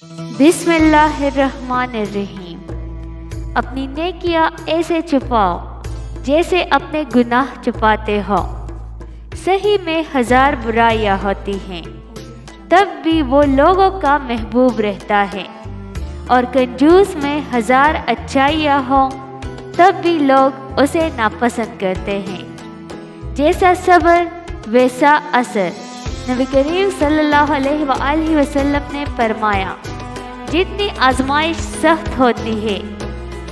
बिस्मिल्लाहिर्रहमानिर्रहीम। अपनी नेकियां ऐसे छुपाओ जैसे अपने गुनाह छुपाते हो। सही में 1000 बुराइयां होती हैं, तब भी वो लोगों का महबूब रहता है। और कंजूस में 1000 अच्छाइयां हो, तब भी लोग उसे नापसंद करते हैं। जैसा सब्र वैसा असर। नबी करीम सल्लल्लाहु अलैहि वसल्लम ने फरमाया, जितनी आजमाइश सख्त होती है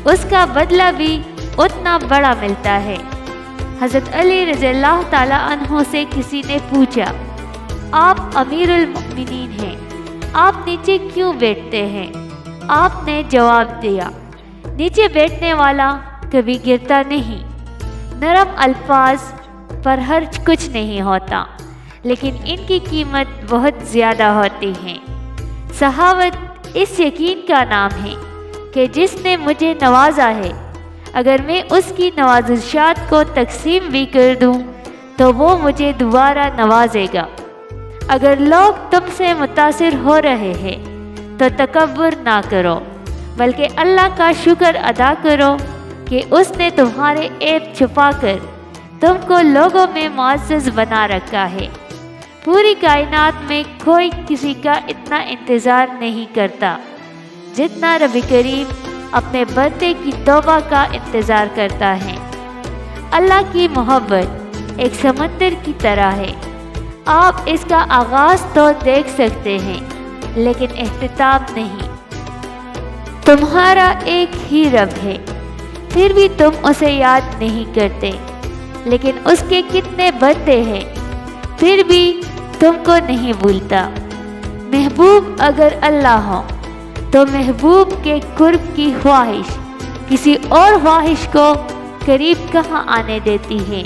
उसका बदला भी उतना बड़ा मिलता है। हज़रत अली रज़ियल्लाहु ताला अन्हु से किसी ने पूछा, आप अमीरुल मोमिनीन हैं, आप नीचे क्यों बैठते हैं? आपने जवाब दिया, नीचे बैठने वाला कभी गिरता नहीं। नरम अल्फाज पर हर्ज कुछ नहीं होता, लेकिन इनकी कीमत बहुत ज़्यादा होती है। सहावत इस यकीन का नाम है कि जिसने मुझे नवाजा है, अगर मैं उसकी नवाजिशात को तकसीम भी कर दूं तो वो मुझे दोबारा नवाजेगा। अगर लोग तुमसे मुतासिर हो रहे हैं तो तकब्बुर ना करो, बल्कि अल्लाह का शुक्र अदा करो कि उसने तुम्हारे ऐब छुपाकर तुमको लोगों में मुअज़्ज़ज़ बना रखा है। पूरी कायनात में कोई किसी का इतना इंतज़ार नहीं करता जितना नबी करीम अपने बंदे की तौबा का इंतज़ार करता है। अल्लाह की मोहब्बत एक समंदर की तरह है। आप इसका आगाज़ तो देख सकते हैं, लेकिन एहतिताम नहीं। तुम्हारा एक ही रब है, फिर भी तुम उसे याद नहीं करते। लेकिन उसके कितने बंदे हैं, फिर भी तुमको नहीं भूलता। महबूब अगर अल्लाह हो तो महबूब के कुर्ब की ख्वाहिश किसी और ख्वाहिश को करीब कहाँ आने देती है।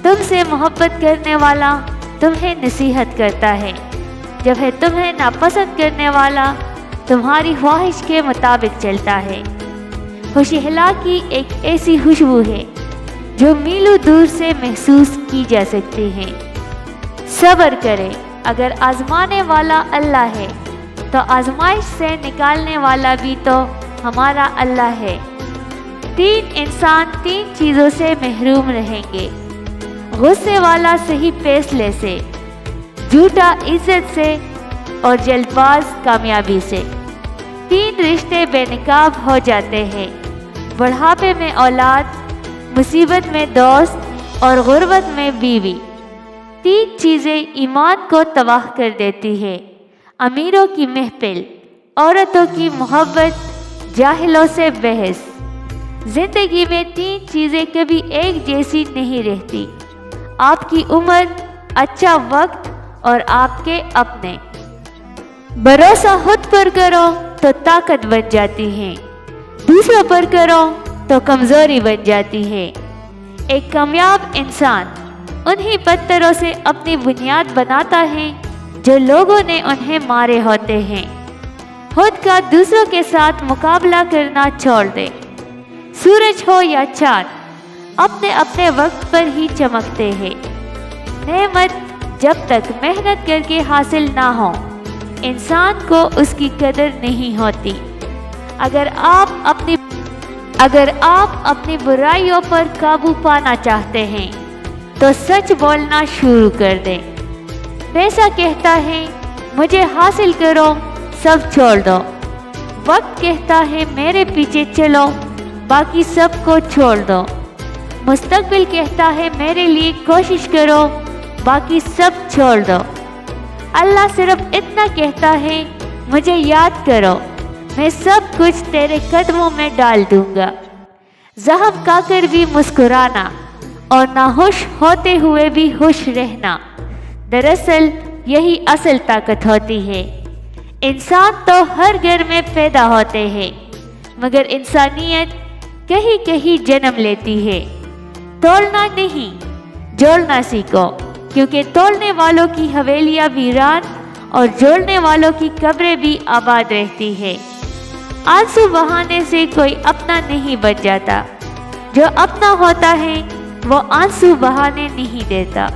तुमसे मोहब्बत करने वाला तुम्हें नसीहत करता है, जब है तुम्हें नापसंद करने वाला तुम्हारी ख्वाहिश के मुताबिक चलता है। खुशहला की एक ऐसी खुशबू है जो मीलों दूर से महसूस की जा सकती है। सब्र करें, अगर आजमाने वाला अल्लाह है तो आजमाइश से निकालने वाला भी तो हमारा अल्लाह है। 3 इंसान 3 चीज़ों से महरूम रहेंगे, गुस्से वाला सही फैसले से, झूठा इज्जत से और जल्दबाज कामयाबी से। 3 रिश्ते बेनकाब हो जाते हैं, बुढ़ापे में औलाद, मुसीबत में दोस्त और गुर्बत में बीवी। 3 चीज़ें ईमान को तबाह कर देती है, अमीरों की महफिल, औरतों की मोहब्बत, जाहिलों से बहस। ज़िंदगी में 3 चीज़ें कभी एक जैसी नहीं रहती, आपकी उम्र, अच्छा वक्त और आपके अपने। भरोसा खुद पर करो तो ताकत बन जाती है, दूसरों पर करो तो कमज़ोरी बन जाती है। एक कामयाब इंसान उन्हीं पत्थरों से अपनी बुनियाद बनाता है जो लोगों ने उन्हें मारे होते हैं। खुद का दूसरों के साथ मुकाबला करना छोड़ दे। सूरज हो या चाँद, अपने अपने वक्त पर ही चमकते हैं। नेमत जब तक मेहनत करके हासिल ना हो, इंसान को उसकी कदर नहीं होती। अगर आप अपनी बुराइयों पर काबू पाना चाहते हैं तो सच बोलना शुरू कर दें। पैसा कहता है मुझे हासिल करो, सब छोड़ दो। वक्त कहता है मेरे पीछे चलो, बाकी सब को छोड़ दो। मुस्तकबिल कहता है मेरे लिए कोशिश करो, बाकी सब छोड़ दो। अल्लाह सिर्फ इतना कहता है मुझे याद करो, मैं सब कुछ तेरे कदमों में डाल दूंगा। ज़ख्म खाकर भी मुस्कुराना और नाखुश होते हुए भी खुश रहना, दरअसल यही असल ताकत होती है। इंसान तो हर घर में पैदा होते हैं, मगर इंसानियत कहीं कहीं जन्म लेती है। तोड़ना नहीं, जोड़ना सीखो, क्योंकि तोड़ने वालों की हवेलियां वीरान और जोड़ने वालों की कब्रें भी आबाद रहती है। आंसू बहाने से कोई अपना नहीं बच जाता, जो अपना होता है वो आंसू बहाने नहीं देता।